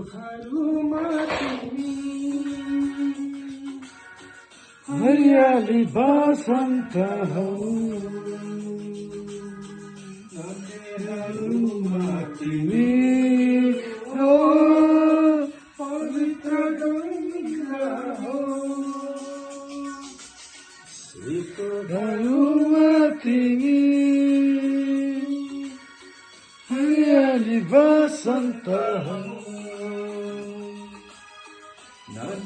ऋतुहरूमा तिमी हरियाली बसन्त हौ नदीहरूमा तिमी हो पवित्र गङ्गा हो ऋतुहरूमा तिमी हरियाली बसन्त हौ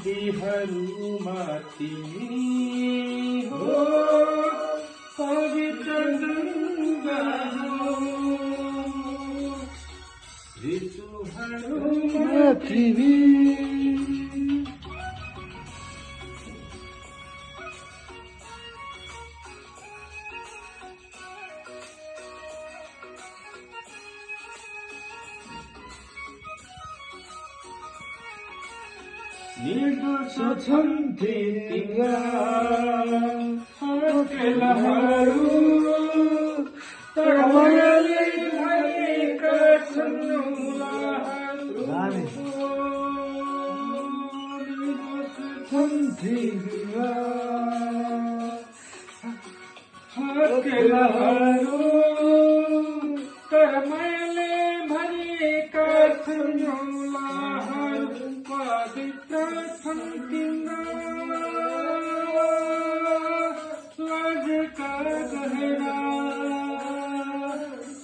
नदीहरूमा तिमी हो पवित्र गङ्गा हो ऋतुहरूमा तिमी निर्दोष छन् तिम्रा अकेलाहरू तर मायाले भएका छन् निर्दोष छन् तिम्रा अकेलाहरू तर मायाले भएका छन् पवित्र छन् तिम्रा लाजका गहना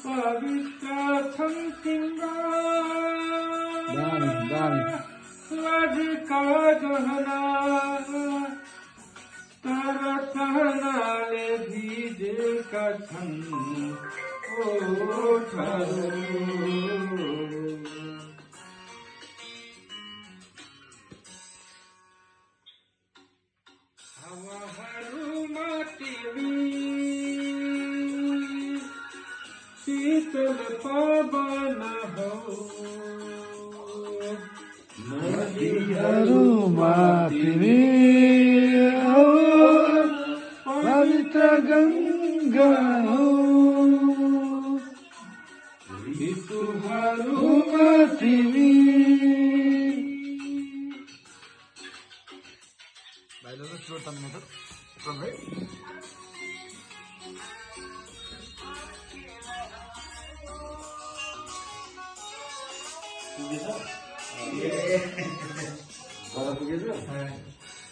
पवित्र छन् तिम्रा लाजका गहना तर सहनाले भिजेका छन् ओठहरू हावाहरूमा तिमी शीतल पवन हौ नदीहरूमा तिमी हो पवित्र गङ्गा हो ऋतुहरूमा तिमी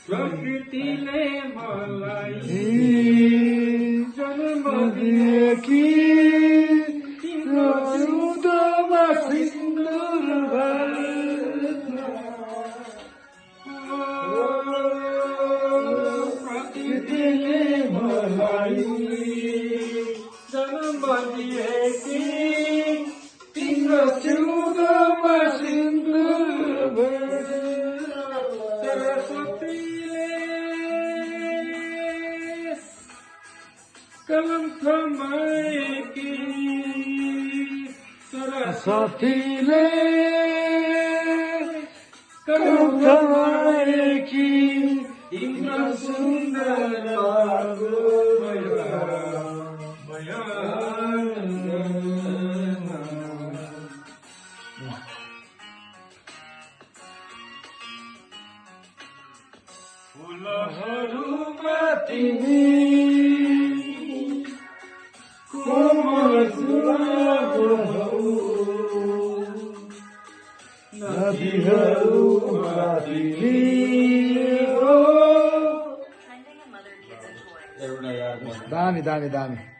प्रकृतिले मलाई जन्म दिएकी तिम्रो जिउँदोमा सिन्दुर प्रकृतिले मलाई जन्म दिएकी तिम्रो जिउँदोमा सिन्दुर कलम थमाएकी सरस्वतीले कलम थमाएकी तिम्रो सुन्दरताको फुलहरूमा तिमी नदीहरूमा तिमी हो दामी दामी दामी